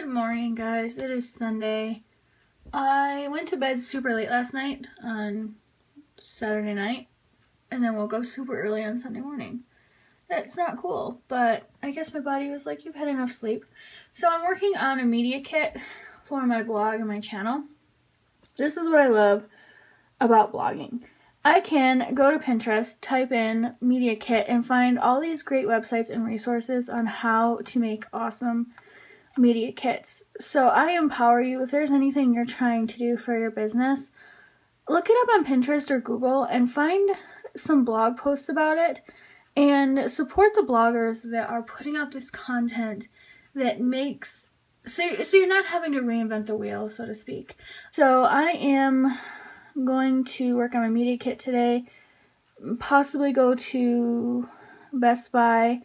Good morning, guys. It is Sunday. I went to bed super late last night on Saturday night and then woke up super early on Sunday morning. That's not cool, but I guess my body was like, you've had enough sleep. So I'm working on a media kit for my blog and my channel. This is what I love about blogging. I can go to Pinterest, type in media kit, and find all these great websites and resources on how to make awesome media kits. So I empower you. If there's anything you're trying to do for your business, look it up on Pinterest or Google and find some blog posts about it and support the bloggers that are putting out this content that makes so you're not having to reinvent the wheel, so to speak. So I am going to work on my media kit today, possibly go to Best Buy.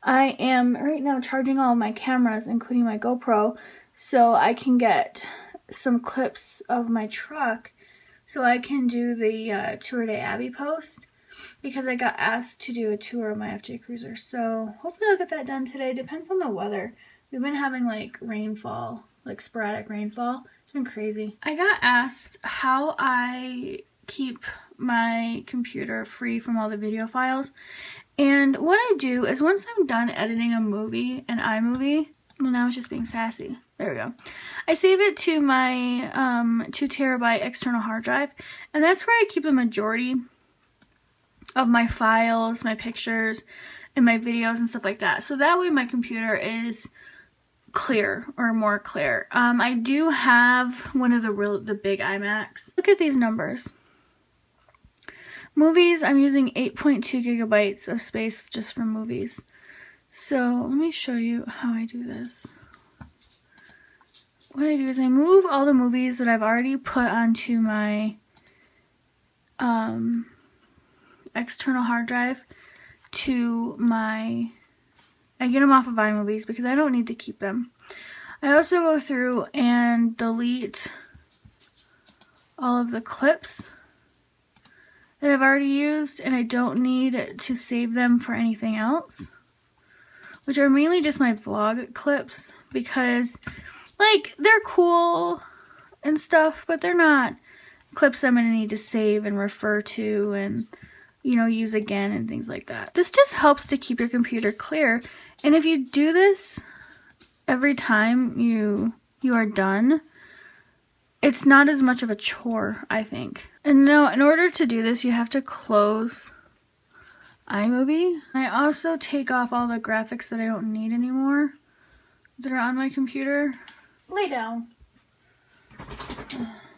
I am right now charging all of my cameras, including my GoPro, so I can get some clips of my truck so I can do the Tour de Abbey post, because I got asked to do a tour of my FJ Cruiser. So hopefully I'll get that done today. Depends on the weather. We've been having like rainfall, like sporadic rainfall. It's been crazy. I got asked how I keep my computer free from all the video files. And what I do is once I'm done editing a movie in iMovie, well, now it's just being sassy. There we go. I save it to my 2 terabyte external hard drive, and that's where I keep the majority of my files, my pictures, and my videos and stuff like that. So that way my computer is clear, or more clear. I do have one of the big iMacs. Look at these numbers. Movies, I'm using 8.2 gigabytes of space just for movies. So let me show you how I do this. What I do is I move all the movies that I've already put onto my external hard drive to my, I get them off of iMovies because I don't need to keep them. I also go through and delete all of the clips that I've already used, and I don't need to save them for anything else, which are mainly just my vlog clips, because like they're cool and stuff, but they're not clips I'm gonna need to save and refer to and, you know, use again and things like that. This just helps to keep your computer clear, and if you do this every time you are done, it's not as much of a chore, I think. And now, in order to do this, you have to close iMovie. I also take off all the graphics that I don't need anymore that are on my computer. Lay down.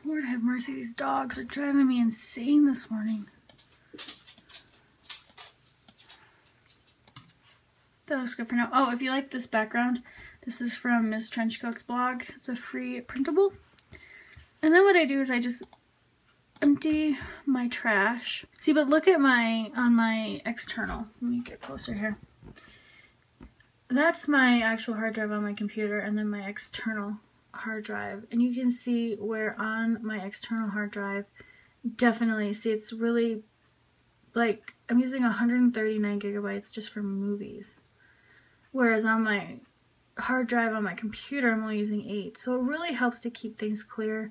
Lord have mercy, these dogs are driving me insane this morning. That looks good for now. Oh, if you like this background, this is from Ms. Trenchcoat's blog. It's a free printable. And then what I do is I just empty my trash. See, but look at on my external. Let me get closer here. That's my actual hard drive on my computer, and then my external hard drive. And you can see where on my external hard drive, definitely, see, it's really, like, I'm using 139 gigabytes just for movies. Whereas on my hard drive on my computer, I'm only using 8. So it really helps to keep things clear.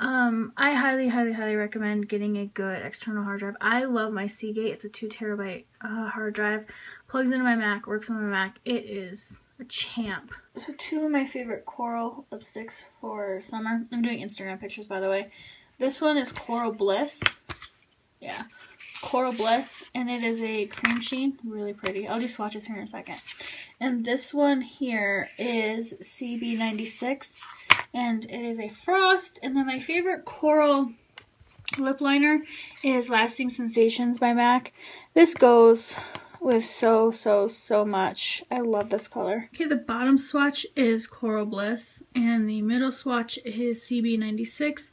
I highly recommend getting a good external hard drive. I love my Seagate. It's a 2 terabyte hard drive. Plugs into my Mac, works on my Mac. It is a champ. So 2 of my favorite Coral lipsticks for summer. I'm doing Instagram pictures, by the way. This one is Coral Bliss. Yeah, Coral Bliss, and it is a cream sheen. Really pretty. I'll do swatches here in a second. And this one here is CB96, and it is a frost. And then my favorite Coral lip liner is Lasting Sensations by MAC. This goes with so much. I love this color. Okay, the bottom swatch is Coral Bliss, and the middle swatch is CB96.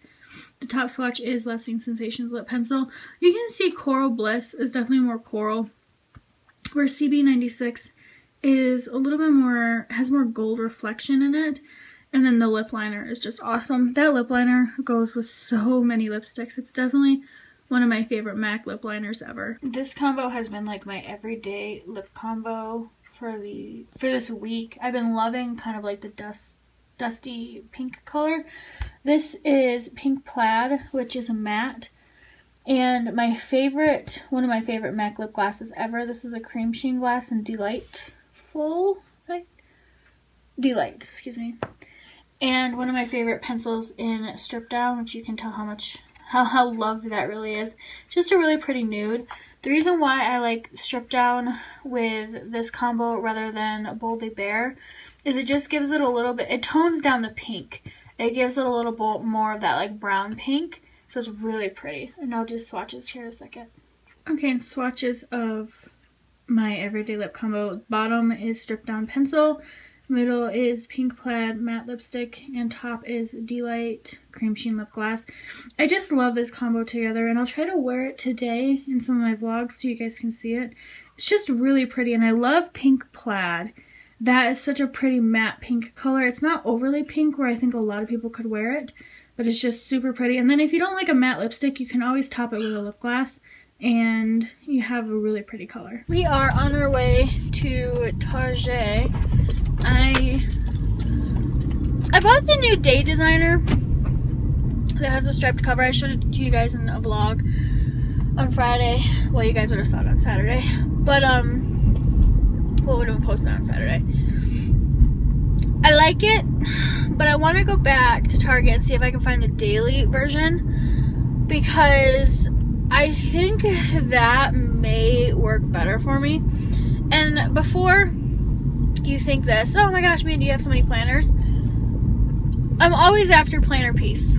The top swatch is Lasting Sensations lip pencil. You can see Coral Bliss is definitely more coral, where CB96 is a little bit more, has more gold reflection in it. And then the lip liner is just awesome. That lip liner goes with so many lipsticks. It's definitely one of my favorite MAC lip liners ever. This combo has been like my everyday lip combo for this week. I've been loving kind of like the dust dusty pink color. This is Pink Plaid, which is a matte. And my favorite, one of my favorite MAC lip glosses ever. This is a cream sheen glass in Delightful. Delight, excuse me. And one of my favorite pencils in Strip Down, which you can tell how loved that really is. Just a really pretty nude. The reason why I like Strip Down with this combo rather than Boldly Bare is it just gives it a little bit, it tones down the pink. It gives it a little bit more of that like brown pink. So it's really pretty. And I'll do swatches here in a second. Okay, and swatches of my everyday lip combo. Bottom is Strip Down pencil. Middle is Pink Plaid matte lipstick, and top is Delight cream sheen lip gloss. I just love this combo together, and I'll try to wear it today in some of my vlogs so you guys can see it. It's just really pretty, and I love Pink Plaid. That is such a pretty matte pink color. It's not overly pink where I think a lot of people could wear it, but it's just super pretty. And then if you don't like a matte lipstick, you can always top it with a lip gloss, and you have a really pretty color. We are on our way to Target. I bought the new Day Designer that has a striped cover. I showed it to you guys in a vlog on Friday. Well, you guys would have saw it on Saturday, but well, it would have been posted on Saturday. I like it, but I want to go back to Target and see if I can find the daily version, because I think that may work better for me. And before you think this, oh my gosh, Mandy, you have so many planners. I'm always after planner piece.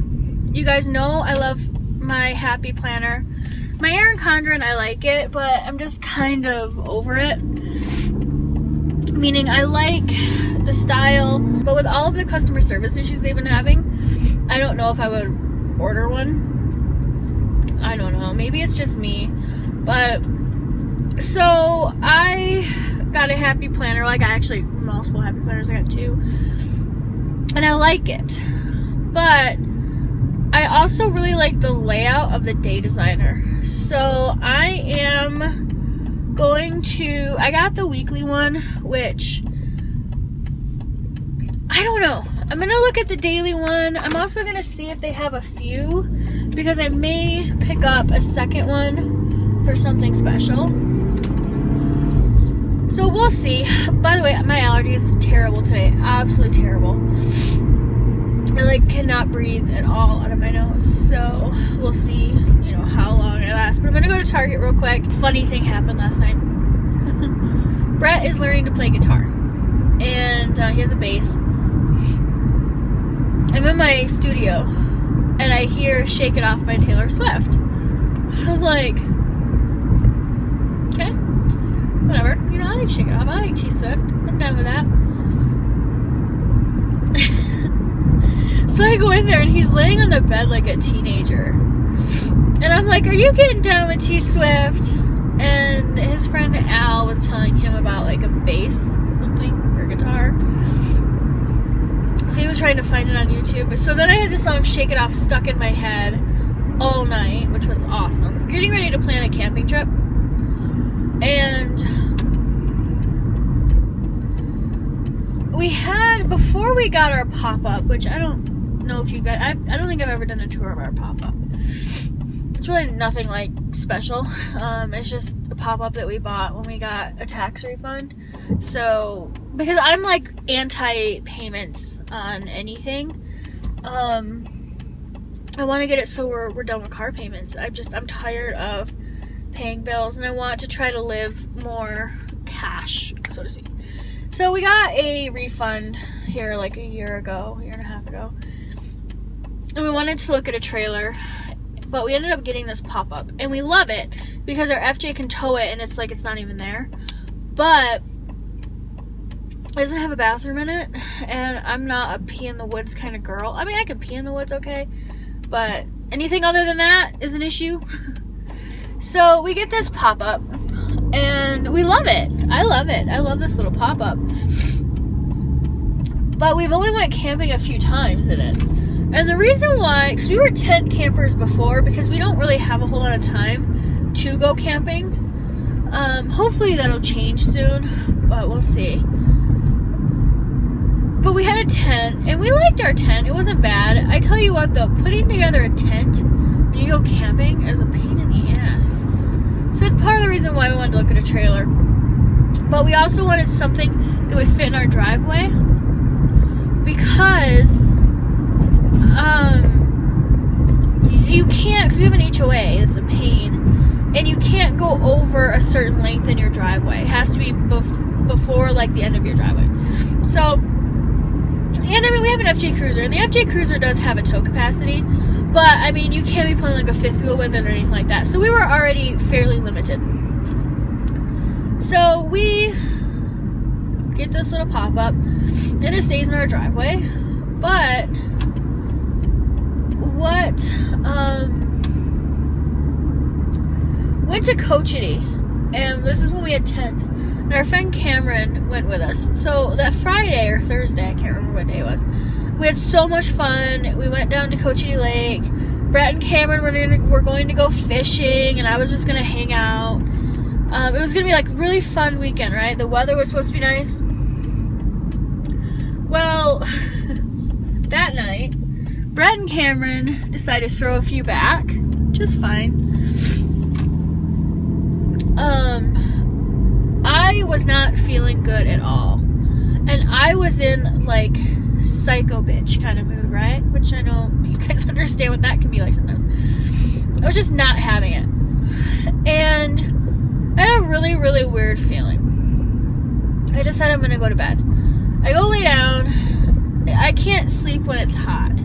You guys know I love my Happy Planner. My Erin Condren, I like it, but I'm just kind of over it. Meaning I like the style, but with all of the customer service issues they've been having, I don't know if I would order one. I don't know. Maybe it's just me. But, so I got a Happy Planner. Like, I actually, multiple Happy Planners. I got 2. And I like it. But I also really like the layout of the Day Designer. So I am going to, I got the weekly one, which, I don't know. I'm going to look at the daily one. I'm also going to see if they have a few, because I may pick up a second one for something special. So we'll see. By the way, my allergy is terrible today. Absolutely terrible. I like cannot breathe at all out of my nose. So we'll see, you know, how long it lasts. But I'm gonna go to Target real quick. Funny thing happened last night. Brett is learning to play guitar, and he has a bass. I'm in my studio, and I hear "Shake It Off" by Taylor Swift. I'm like, okay, whatever. You know, I like "Shake It Off." I like T Swift. I'm down with that. So I go in there, and he's laying on the bed like a teenager. And I'm like, are you getting down with T Swift? And his friend Al was telling him about like a bass, something, or guitar. So he was trying to find it on YouTube. So then I had the song "Shake It Off" stuck in my head all night, which was awesome. Getting ready to plan a camping trip. And we had, before we got our pop-up, which I don't know if you guys, I don't think I've ever done a tour of our pop-up. It's really nothing like special. It's just a pop-up that we bought when we got a tax refund. So, because I'm like anti-payments on anything, I want to get it so we're done with car payments. I'm tired of paying bills, and I want to try to live more cash, so to speak. So we got a refund here like a year and a half ago. And we wanted to look at a trailer, but we ended up getting this pop-up. And we love it because our FJ can tow it, and it's like it's not even there. But it doesn't have a bathroom in it, and I'm not a pee in the woods kind of girl. I mean, I can pee in the woods, okay, but anything other than that is an issue. So we get this pop-up, and we love it. I love it. I love this little pop-up. But we've only went camping a few times in it. And the reason why, because we were tent campers before, because we don't really have a whole lot of time to go camping. Hopefully that'll change soon, but we'll see. But we had a tent, and we liked our tent. It wasn't bad. I tell you what, though, putting together a tent when you go camping is a pain in the ass. So that's part of the reason why we wanted to look at a trailer. But we also wanted something that would fit in our driveway, because you can't, because we have an HOA, it's a pain, and you can't go over a certain length in your driveway. It has to be before, like, the end of your driveway. So, and I mean, we have an FJ Cruiser, and the FJ Cruiser does have a tow capacity, but I mean, you can't be putting like a fifth wheel with it or anything like that. So we were already fairly limited. So we get this little pop-up, and it stays in our driveway. But went to Cochiti, and this is when we had tents. And our friend Cameron went with us. So that Friday or Thursday, I can't remember what day it was, we had so much fun. We went down to Cochiti Lake. Brett and Cameron were going to go fishing, and I was just going to hang out. It was going to be like a really fun weekend, right? The weather was supposed to be nice. Well, that night, Brett and Cameron decided to throw a few back, which is fine. I was not feeling good at all. And I was in, like, psycho bitch kind of mood, right? Which I know you guys understand what that can be like sometimes. I was just not having it. And I had a really, really weird feeling. I just said I'm going to go to bed. I go lay down. I can't sleep when it's hot.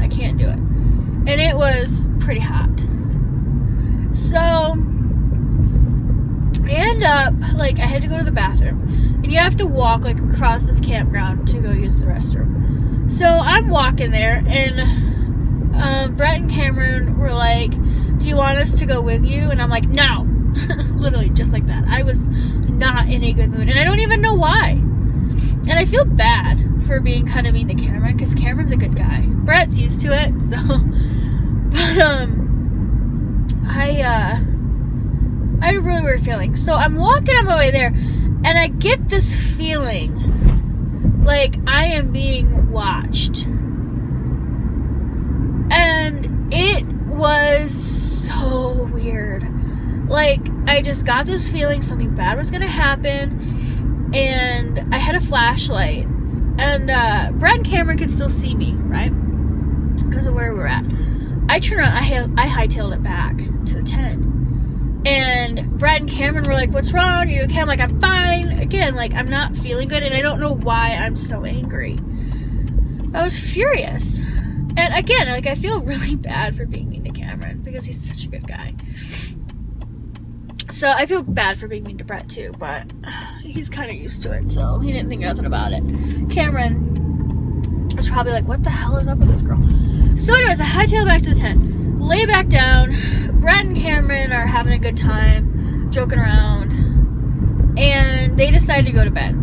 I can't do it. And it was pretty hot. So I end up, like, I had to go to the bathroom. And you have to walk, like, across this campground to go use the restroom. So I'm walking there, and Brett and Cameron were like, do you want us to go with you? And I'm like, no. Literally just like that. I was not in a good mood, and I don't even know why. And I feel bad for being kind of mean to Cameron, because Cameron's a good guy. Brett's used to it, so. But I had a really weird feeling. So I'm walking on my way there, and I get this feeling like I am being watched. And it was so weird. Like, I just got this feeling something bad was gonna happen, and I had a flashlight, and Brett and Cameron could still see me, right? Because of where we were at. I turned around, I hightailed it back to the tent, and Brett and Cameron were like, what's wrong? Are you okay? I'm like, I'm fine. Again, like, I'm not feeling good, and I don't know why I'm so angry. I was furious. And again, like, I feel really bad for being mean to Cameron, because he's such a good guy. So I feel bad for being mean to Brett too, but he's kind of used to it, so he didn't think nothing about it. Cameron was probably like, what the hell is up with this girl? So anyways, I hightailed back to the tent, lay back down. Brett and Cameron are having a good time, joking around, and they decide to go to bed.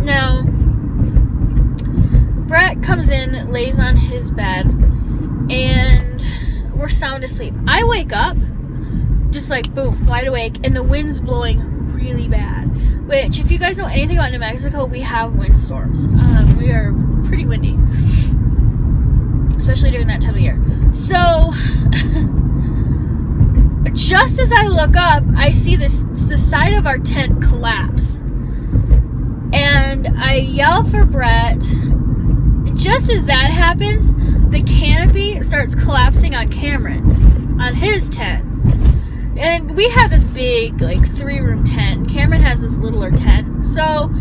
Now, Brett comes in, lays on his bed, and we're sound asleep. I wake up, just like, boom, wide awake, and the wind's blowing really bad. Which, if you guys know anything about New Mexico, we have windstorms. We are pretty windy, especially during that time of year. So, just as I look up, I see the side of our tent collapse. And I yell for Brett. Just as that happens, the canopy starts collapsing on Cameron, on his tent. And we have this big, like, 3-room tent. Cameron has this littler tent. So,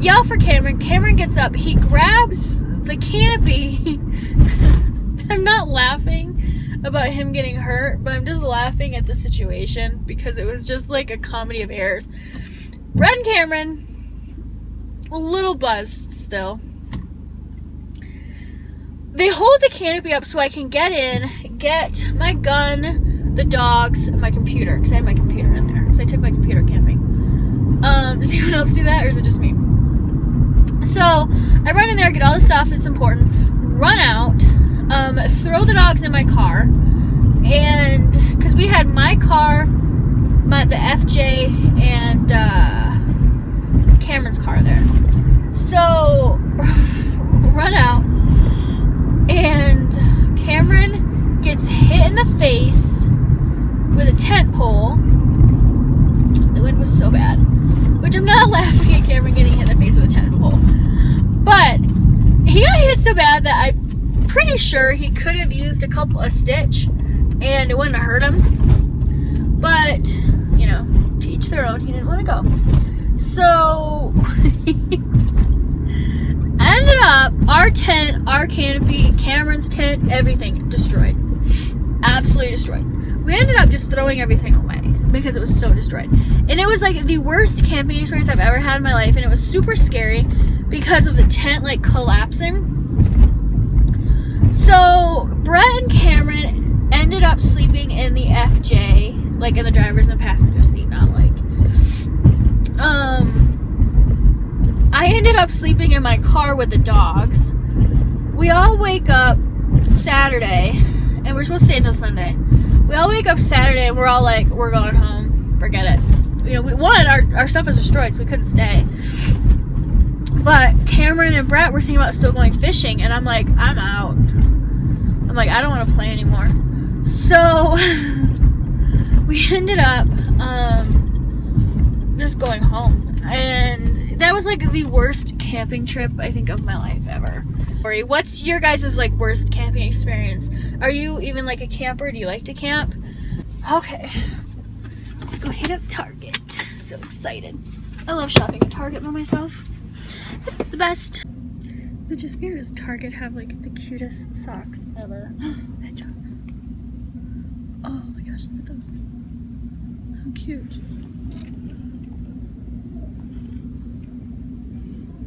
yell for Cameron. Cameron gets up. He grabs the canopy. I'm not laughing about him getting hurt, but I'm just laughing at the situation because it was just like a comedy of errors. Brett and Cameron, a little buzzed still. They hold the canopy up so I can get in, get my gun, the dogs, and my computer, because I had my computer in there, because I took my computer camping. Does anyone else do that, or is it just me? So, I run in there, get all the stuff that's important, run out, throw the dogs in my car, and, because we had my car, the FJ, and Cameron's car there. So, face with a tent pole. The wind was so bad. Which I'm not laughing at Cameron getting hit in the face with a tent pole. But he got hit so bad that I'm pretty sure he could have used a stitch and it wouldn't have hurt him. But, you know, to each their own, he didn't want to go. So, ended up, our tent, our canopy, Cameron's tent, everything destroyed. Absolutely destroyed. We ended up just throwing everything away because it was so destroyed. And it was like the worst camping experience I've ever had in my life, and it was super scary because of the tent like collapsing. So Brett and Cameron ended up sleeping in the FJ, like in the driver's and the passenger seat, not like. I ended up sleeping in my car with the dogs. We all wake up Saturday, and we're supposed to stay until Sunday. We all wake up Saturday and we're all like, we're going home. Forget it. You know, our stuff was destroyed, so we couldn't stay. But Cameron and Brett were thinking about still going fishing, and I'm like, I'm out. I'm like, I don't want to play anymore. So we ended up just going home. And that was like the worst camping trip I think of my life ever. What's your guys' like worst camping experience? Are you even like a camper? Do you like to camp? Okay, let's go hit up Target. So excited. I love shopping at Target by myself. It's the best. The just weird is Target have like the cutest socks ever. Hedgehogs. Oh my gosh, look at those. How cute.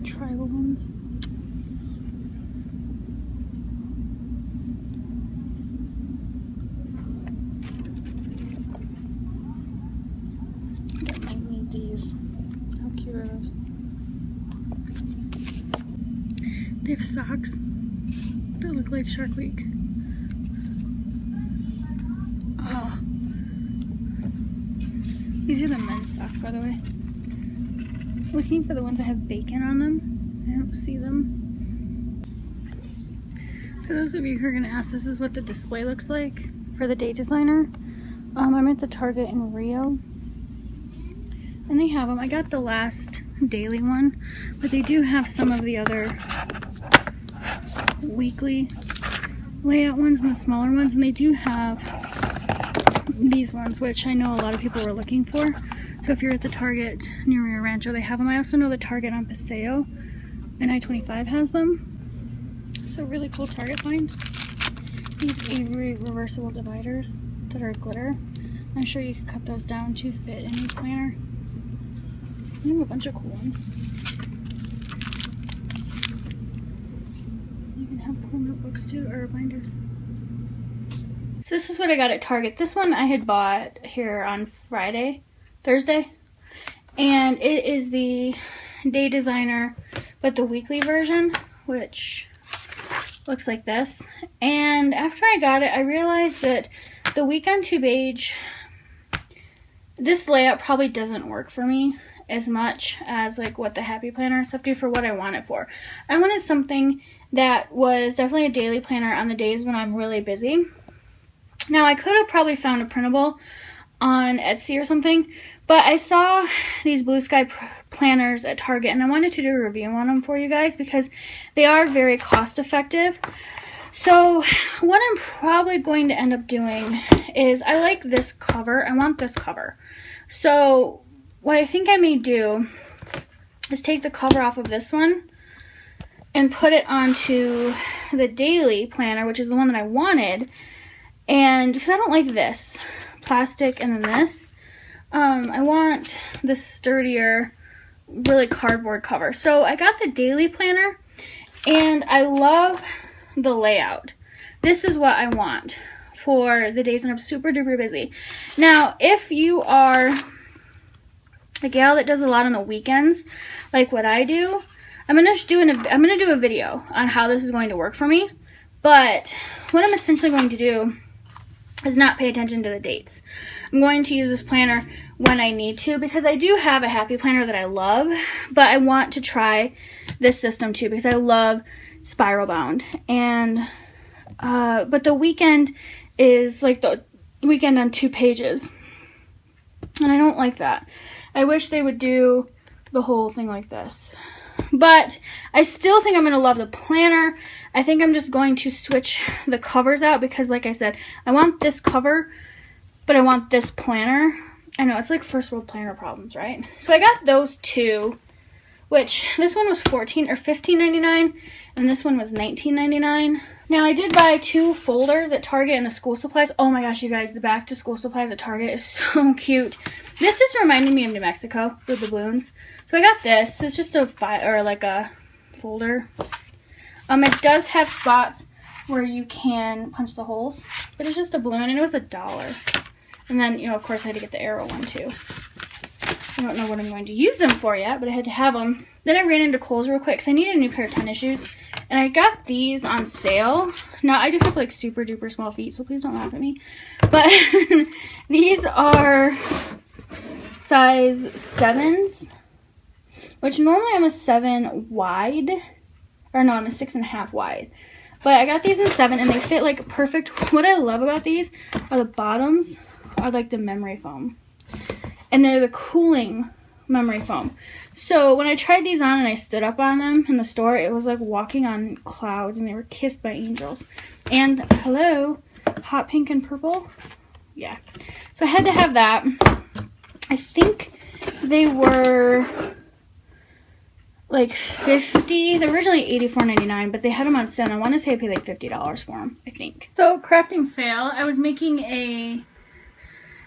Tribal ones. I might need these. How cute are those? They have socks that look like Shark Week. Oh. These are the men's socks, by the way. Looking for the ones that have bacon on them. I don't see them. For those of you who are going to ask, this is what the display looks like for the day designer. I'm at the Target in Rio. And they have them. I got the last daily one, but they do have some of the other weekly layout ones and the smaller ones, and they do have these ones, which I know a lot of people were looking for. So if you're at the Target near Rio Rancho, they have them. I also know the Target on Paseo and I-25 has them. So really cool Target find. These Avery reversible dividers that are glitter. I'm sure you could cut those down to fit any planner. I have a bunch of cool ones. You can have cool notebooks too, or binders. So this is what I got at Target. This one I had bought here on Thursday. And it is the Day Designer, but the weekly version, which looks like this. And after I got it, I realized that the Weekend Tube Age, this layout probably doesn't work for me as much as like what the Happy Planner and stuff do for what I want it for. I wanted something that was definitely a daily planner on the days when I'm really busy. Now I could have probably found a printable on Etsy or something, but I saw these Blue Sky planners at Target and I wanted to do a review on them for you guys because they are very cost effective. So what I'm probably going to end up doing is, I like this cover. I want this cover. So what I think I may do is take the cover off of this one and put it onto the daily planner, which is the one that I wanted. And because I don't like this plastic and then this, I want this sturdier, really cardboard cover. So I got the daily planner and I love the layout. This is what I want for the days when I'm super duper busy. Now, if you are a gal that does a lot on the weekends, like what I do, I'm gonna do a video on how this is going to work for me. But what I'm essentially going to do is not pay attention to the dates. I'm going to use this planner when I need to, because I do have a Happy Planner that I love, but I want to try this system too because I love spiral bound. And but the weekend is like weekend on 2 pages. And I don't like that. I wish they would do the whole thing like this. But I still think I'm going to love the planner. I think I'm just going to switch the covers out because, like I said, I want this cover, but I want this planner. I know, it's like first world planner problems, right? So I got those 2, which this one was $15.99, and this one was $19.99. Now, I did buy 2 folders at Target in the school supplies. Oh my gosh, you guys, the back to school supplies at Target is so cute. This just reminded me of New Mexico with the balloons. So I got this. It's just a folder. It does have spots where you can punch the holes, but it's just a balloon, and it was $1. And then, you know, of course, I had to get the arrow one too. I don't know what I'm going to use them for yet, but I had to have them. Then I ran into Kohls real quick because I needed a new pair of tennis shoes. And I got these on sale. Now, I do have like super duper small feet, so please don't laugh at me. But these are size 7s, which normally I'm a 7 wide. Or no, I'm a 6.5 wide. But I got these in 7, and they fit like perfect. What I love about these are the bottoms are like the memory foam. And they're the cooling memory foam. So when I tried these on and I stood up on them in the store, it was like walking on clouds, and they were kissed by angels. And hello, hot pink and purple. Yeah. So I had to have that. I think they were like $50. They're originally $84.99, but they had them on sale. I want to say I paid like $50 for them, I think. So crafting fail. I was making a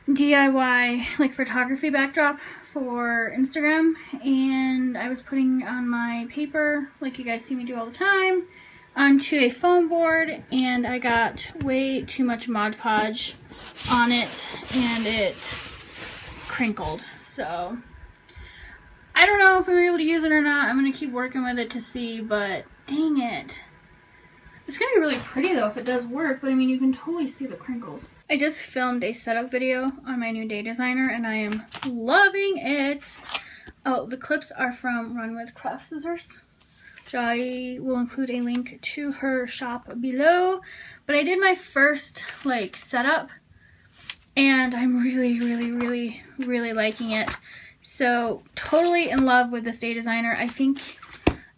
DIY like photography backdrop for Instagram, and I was putting on my paper, like you guys see me do all the time, onto a foam board, and I got way too much Mod Podge on it, and it crinkled. So I don't know if we were able to use it or not. I'm going to keep working with it to see, but dang it. It's going to be really pretty though if it does work, but I mean, you can totally see the crinkles. I just filmed a setup video on my new day designer, and I am loving it. Oh, the clips are from Run With Craft Scissors, which I will include a link to her shop below. But I did my first like setup, and I'm really liking it. So totally in love with this day designer. I think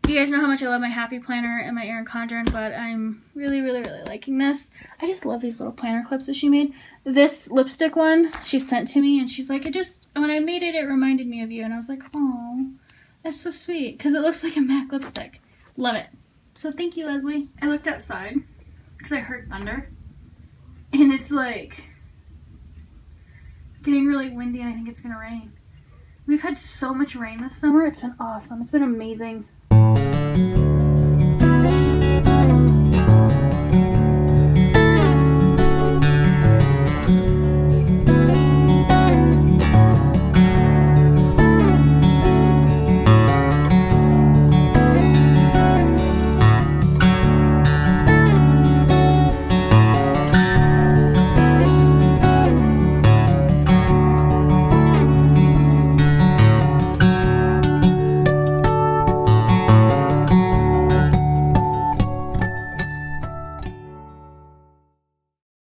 you guys know how much I love my Happy Planner and my Erin Condren, but I'm really liking this. I just love these little planner clips that she made. This lipstick one she sent to me, and she's like, when I made it, it reminded me of you. And I was like, oh, that's so sweet, because it looks like a MAC lipstick. Love it. So thank you, Leslie. I looked outside because I heard thunder, and it's like getting really windy, and I think it's gonna rain. We've had so much rain this summer. It's been awesome. It's been amazing.